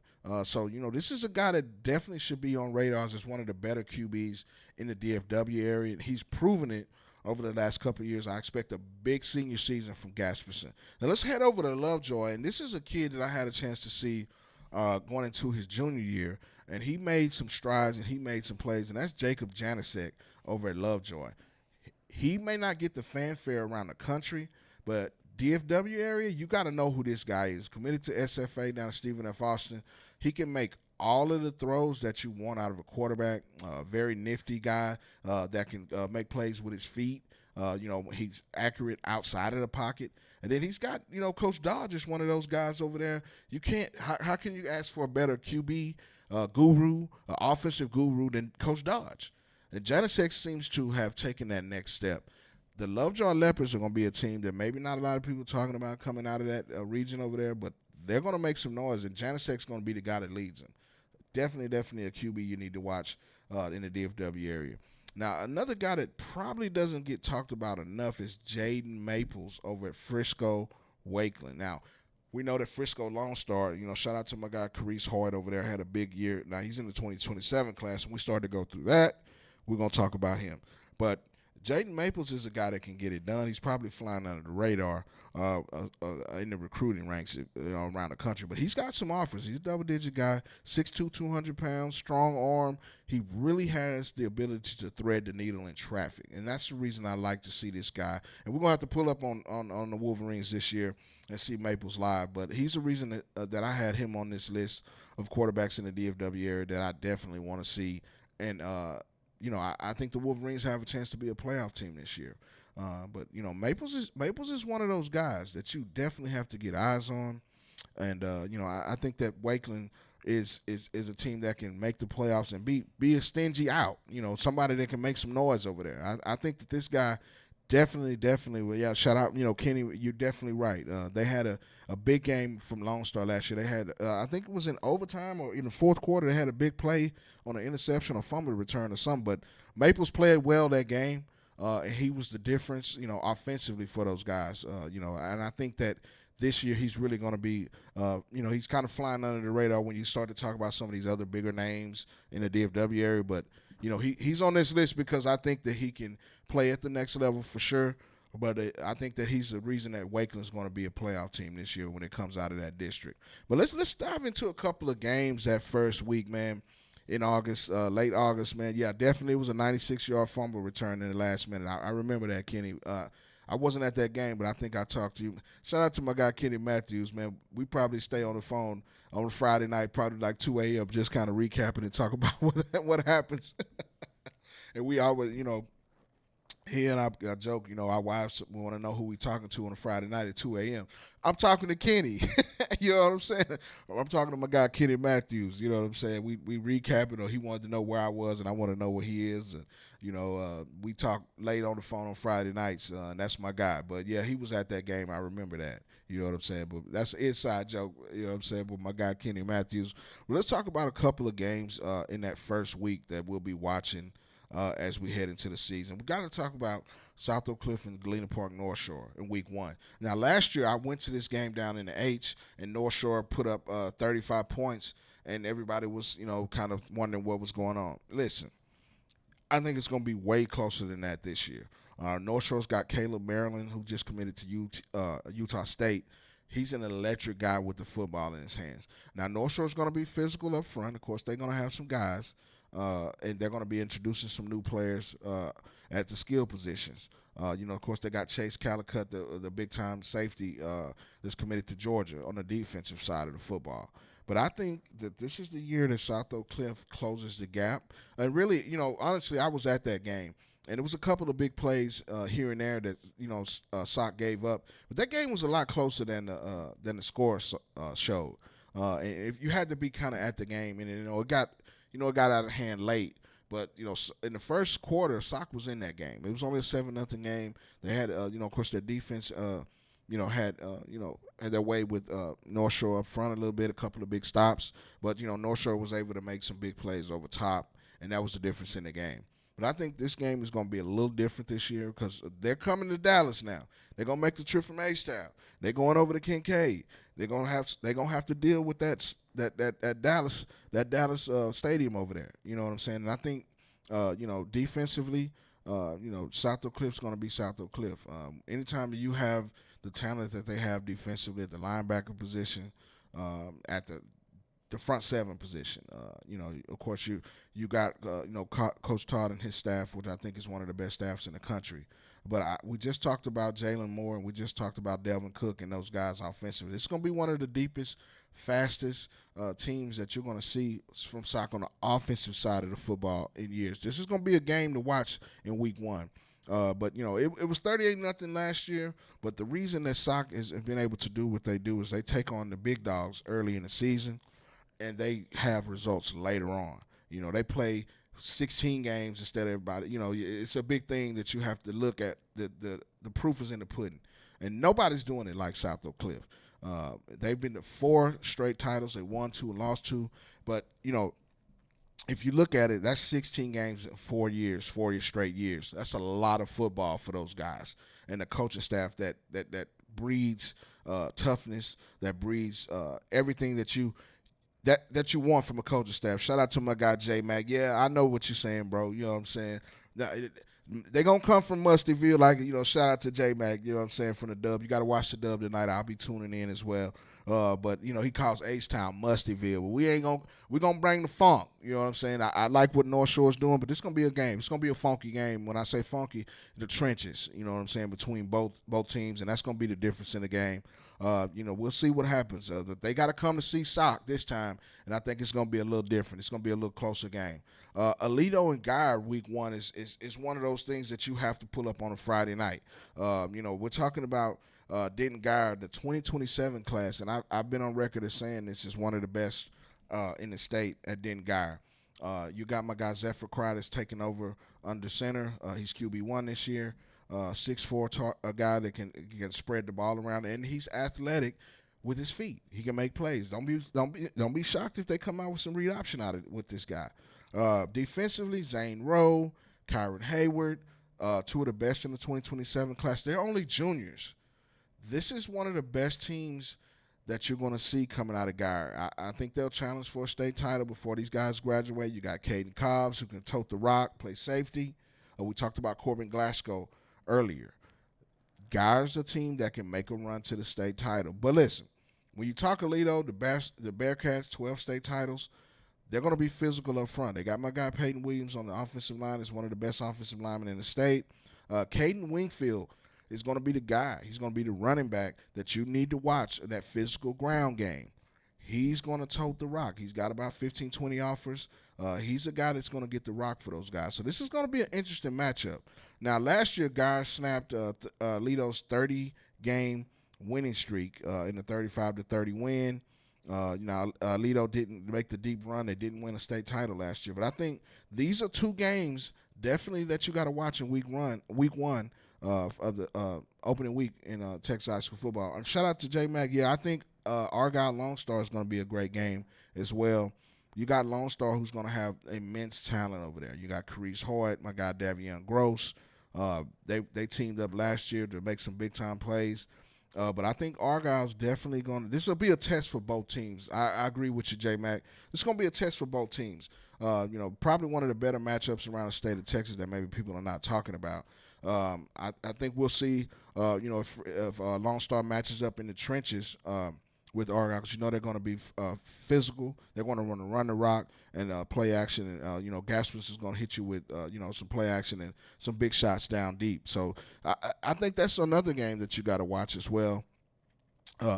[SPEAKER 2] This is a guy that definitely should be on radars as one of the better QBs in the DFW area. He's proven it over the last couple of years. I expect a big senior season from Gasperson. Now let's head over to Lovejoy, and this is a kid that I had a chance to see going into his junior year, and he made some strides and he made some plays, and that's Jacob Janicek over at Lovejoy. He may not get the fanfare around the country, but DFW area, you got to know who this guy is. Committed to SFA down at Stephen F. Austin. He can make all of the throws that you want out of a quarterback. Very nifty guy that can make plays with his feet. He's accurate outside of the pocket. And then he's got, Coach Dodge is one of those guys over there. You can't, how can you ask for a better QB guru, offensive guru than Coach Dodge? And Janicek seems to have taken that next step. The Lovejoy Leopards are going to be a team that maybe not a lot of people talking about coming out of that region over there, but they're going to make some noise, and Janicek's going to be the guy that leads them. Definitely a QB you need to watch in the DFW area. Now, another guy that probably doesn't get talked about enough is Jaden Maples over at Frisco Wakeland. Now, we know that Frisco Lone Star, shout out to my guy Carice Hoyt over there, had a big year. Now, he's in the 2027 class. When we start to go through that, we're going to talk about him. But Jaden Maples is a guy that can get it done. He's probably flying under the radar in the recruiting ranks around the country. But he's got some offers. He's a double-digit guy, 6'2", 200 pounds, strong arm. He really has the ability to thread the needle in traffic. And that's the reason I like to see this guy. And we're going to have to pull up on the Wolverines this year and see Maples live. But he's the reason that I had him on this list of quarterbacks in the DFW area that I definitely want to see. And I think the Wolverines have a chance to be a playoff team this year. But Maples is one of those guys that you definitely have to get eyes on. And I think that Wakeland is a team that can make the playoffs and be a stingy out. Somebody that can make some noise over there. I think that this guy definitely will. Yeah, shout out, Kenny, you're definitely right. They had a big game from Lone Star last year. They had, I think it was in overtime or in the fourth quarter, they had a big play on an interception or fumble return or something. But Maples played well that game, and he was the difference, offensively for those guys. And I think that this year he's really going to be, he's kind of flying under the radar when you start to talk about some of these other bigger names in the DFW area. But, he's on this list because I think that he can play at the next level for sure. But I think that he's the reason that Wakeland's going to be a playoff team this year when it comes out of that district. But let's dive into a couple of games that first week, man, in August, late August, man. Yeah, definitely it was a 96-yard fumble return in the last minute. I remember that, Kenny. I wasn't at that game, but I think I talked to you. Shout out to my guy, Kenny Matthews, man. We probably stay on the phone on Friday night, probably like 2 a.m., just kind of recapping and talk about what happens. And we always, he and I joke, our wives want to know who we talking to on a Friday night at 2 a.m. I'm talking to Kenny. You know what I'm saying? I'm talking to my guy, Kenny Matthews. You know what I'm saying? We recapping, or he wanted to know where I was, and I want to know where he is. And, we talk late on the phone on Friday nights, and that's my guy. But, yeah, he was at that game. I remember that. You know what I'm saying? But that's an inside joke, you know what I'm saying, with my guy, Kenny Matthews. Well, let's talk about a couple of games in that first week that we'll be watching as we head into the season. We got to talk about South Oak Cliff and Galena Park North Shore in week 1. Now, last year I went to this game down in the H, and North Shore put up 35 points, and everybody was, kind of wondering what was going on. Listen, I think it's going to be way closer than that this year. North Shore's got Caleb Maryland, who just committed to Utah State. He's an electric guy with the football in his hands. Now, North Shore's going to be physical up front. Of course, they're going to have some guys. And they're going to be introducing some new players at the skill positions. Of course, they got Chase Calicut, the big-time safety that's committed to Georgia on the defensive side of the football. But I think that this is the year that South Oak Cliff closes the gap. And really, honestly, I was at that game. And it was a couple of big plays here and there that, Sock gave up. But that game was a lot closer than the score showed. And if you had to be kind of at the game, and, it got out of hand late. But, in the first quarter, Sock was in that game. It was only a 7-0 game. They had, of course, their defense had their way with North Shore up front a little bit, a couple of big stops. But, North Shore was able to make some big plays over top, and that was the difference in the game. But I think this game is going to be a little different this year because they're coming to Dallas now. They're going to make the trip from H-Town. They're going over to Kincaid. They're going to have to deal with that Dallas stadium over there. You know what I'm saying? And I think defensively, South Oak Cliff's going to be South Oak Cliff. Anytime you have the talent that they have defensively at the linebacker position, at the front seven position, of course you got Coach Todd and his staff, which I think is one of the best staffs in the country. But we just talked about Jalen Moore and we just talked about Delvin Cook and those guys offensively. It's going to be one of the deepest, fastest teams that you're going to see from soccer on the offensive side of the football in years. This is going to be a game to watch in week one. But it was 38-0 last year. But the reason that SOC has been able to do what they do is they take on the big dogs early in the season, and they have results later on. They play 16 games instead of everybody. It's a big thing that you have to look at. The proof is in the pudding, and nobody's doing it like South Oak Cliff. They've been to 4 straight titles. They won 2 and lost 2. But if you look at it, that's 16 games in 4 years, 4 straight years. That's a lot of football for those guys and the coaching staff that breeds toughness, that breeds everything that you want from a coaching staff. Shout out to my guy J Mac. Yeah, I know what you're saying, bro. You know what I'm saying? They're going to come from Mustyville, like, shout out to J Mac, you know what I'm saying, from the Dub. You got to watch the Dub tonight. I'll be tuning in as well. But he calls H-Town Mustyville. But we're going to bring the funk, you know what I'm saying? I like what North Shore's doing, but this is going to be a game. It's going to be a funky game. When I say funky, the trenches, you know what I'm saying, between both teams, and that's going to be the difference in the game. We'll see what happens. They got to come to see SOC this time, and I think it's going to be a little different. It's going to be a little closer game. Aledo and Guy week one is one of those things that you have to pull up on a Friday night. We're talking about Denton Geyer, the 2027 class, and I've been on record as saying this is one of the best in the state at Denton Geyer. You got my guy Zephyr Cry that's taking over under center. He's QB1 this year. 6'4", a guy that can spread the ball around, and he's athletic with his feet. He can make plays. Don't be shocked if they come out with some read option with this guy. Defensively, Zane Rowe, Kyron Hayward, 2 of the best in the 2027 class. They're only juniors. This is one of the best teams that you're going to see coming out of Geyer. I think they'll challenge for a state title before these guys graduate. You got Caden Cobbs, who can tote the rock, play safety. We talked about Corbin Glasgow earlier. Geyer's a team that can make a run to the state title. But listen, when you talk Aledo, the Bearcats, 12 state titles, they're going to be physical up front. They got my guy Peyton Williams on the offensive line. He's one of the best offensive linemen in the state. Caden Wingfield is going to be the guy. He's going to be the running back that you need to watch in that physical ground game. He's going to tote the rock. He's got about 15, 20 offers. He's a guy that's going to get the rock for those guys. So this is going to be an interesting matchup. Now, last year, Geyer snapped Aledo's 30-game winning streak in the 35-30 win. Aledo didn't make the deep run. They didn't win a state title last year. But I think these are 2 games definitely that you got to watch in week one of the opening week in Texas high school football. And shout out to J Mac. Yeah, I think Argyle Lone Star is going to be a great game as well. You got Lone Star, who's going to have immense talent over there. You got Carice Hoyt, my guy Davion Gross. They teamed up last year to make some big-time plays. But I think Argyle's definitely going to – this will be a test for both teams. I agree with you, J-Mac. It's going to be a test for both teams. Probably one of the better matchups around the state of Texas that maybe people are not talking about. I think we'll see, if Lone Star matches up in the trenches with Argyle, because they're going to be physical. They're going to run the rock and play action. And, Gaspers is going to hit you with, some play action and some big shots down deep. So I think that's another game that you got to watch as well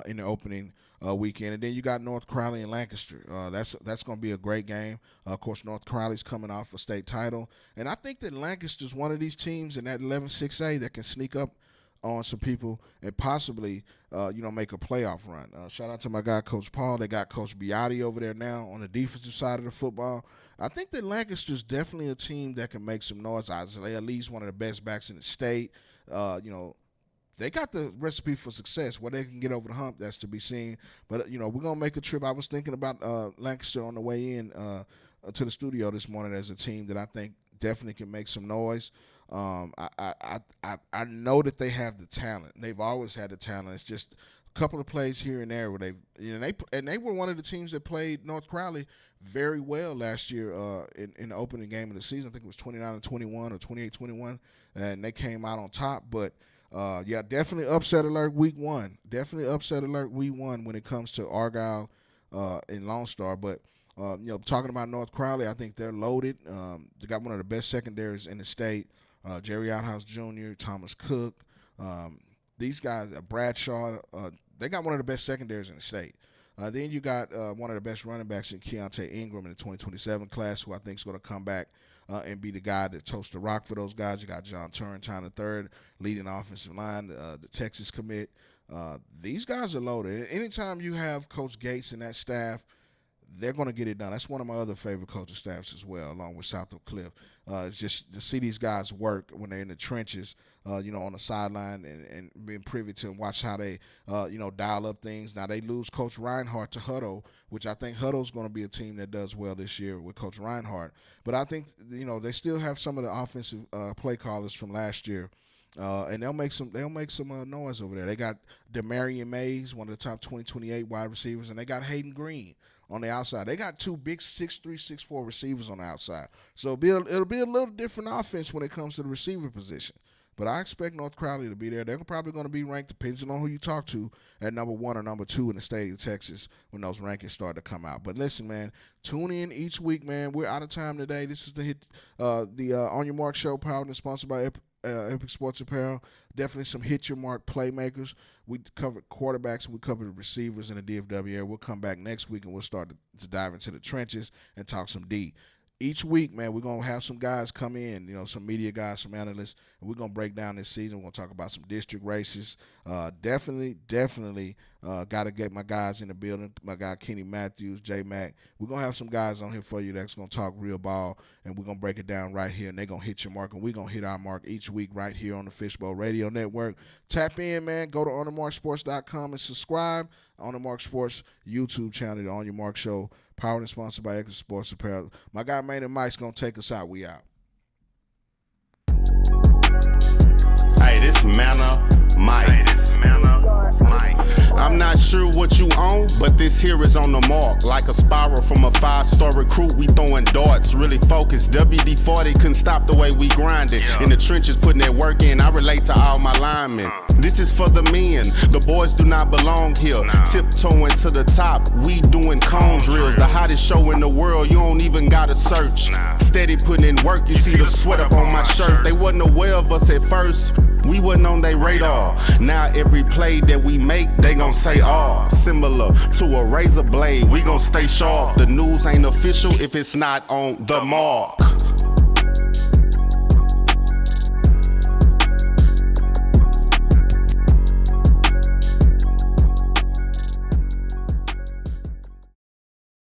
[SPEAKER 2] in the opening weekend. And then you got North Crowley and Lancaster. That's going to be a great game. Of course, North Crowley's coming off a state title. And I think that Lancaster's one of these teams in that 11-6A that can sneak up on some people and possibly, make a playoff run. Shout out to my guy, Coach Paul. They got Coach Biotti over there now on the defensive side of the football. I think that Lancaster's definitely a team that can make some noise. Isaiah Lee's one of the best backs in the state. they got the recipe for success. Where they can get over the hump, that's to be seen. But we're gonna make a trip. I was thinking about Lancaster on the way in to the studio this morning as a team that I think definitely can make some noise. I know that they have the talent. They've always had the talent. It's just a couple of plays here and there where they were one of the teams that played North Crowley very well last year in the opening game of the season. I think it was 29-21 or 28-21, and they came out on top. But definitely upset alert week one. Definitely upset alert week one when it comes to Argyle and Lone Star. But talking about North Crowley, I think they're loaded. They got one of the best secondaries in the state. Jerry Outhouse Jr., Thomas Cook. These guys, Bradshaw, they got one of the best secondaries in the state. Then you got one of the best running backs in Keontae Ingram in the 2027 class, who I think is going to come back and be the guy that toasts the rock for those guys. You got John Turrentine III, leading offensive line, the Texas commit. These guys are loaded. Anytime you have Coach Gates and that staff, they're going to get it done. That's one of my other favorite coaching staffs as well, along with South Oak Cliff. It's just to see these guys work when they're in the trenches, on the sideline and being privy to and watch how they, dial up things. Now, they lose Coach Reinhardt to Hutto, which I think Hutto's going to be a team that does well this year with Coach Reinhardt. But I think, they still have some of the offensive play callers from last year. And they'll make some noise over there. They got Demarion Mays, one of the top 2028 wide receivers, and they got Hayden Green on the outside. They got two big 6'3", 6'4" receivers on the outside. So it'll be a little different offense when it comes to the receiver position. But I expect North Crowley to be there. They're probably going to be ranked, depending on who you talk to, at number 1 or number 2 in the state of Texas when those rankings start to come out. But listen, man, tune in each week, man. We're out of time today. This is the On Your Mark show, powered and sponsored by Epic Sports Apparel. Definitely some hit your mark playmakers. We covered quarterbacks and we covered the receivers in the DFW. We'll come back next week and we'll start to dive into the trenches and talk some D. Each week, man, we're going to have some guys come in, some media guys, some analysts, and we're going to break down this season. We're going to talk about some district races. Definitely got to get my guys in the building, my guy Kenny Matthews, J-Mac. We're going to have some guys on here for you that's going to talk real ball, and we're going to break it down right here, and they're going to hit your mark, and we're going to hit our mark each week right here on the Fishbowl Radio Network. Tap in, man. Go to OnTheMarkSports.com and subscribe. On the Mark Sports YouTube channel, the On Your Mark Show, powered and sponsored by Epic Sports Apparel. My guy, Maynard Mike's going to take us out. We out.
[SPEAKER 1] Hey, this Manna Mike. I'm not sure what you own, but this here is on the mark. Like a spiral from a 5-star recruit, we throwing darts, really focused. WD-40 couldn't stop the way we grinded. In the trenches, putting that work in, I relate to all my linemen. This is for the men, the boys do not belong here. Tiptoeing to the top, we doing cone drills. The hottest show in the world, you don't even gotta search. Steady putting in work, you see the sweat up on my shirt. They wasn't aware of us at first, we wasn't on their radar. Now every play that we make, they gon' say similar to a razor blade, we gon' stay sharp. The news ain't official if it's not on the mark.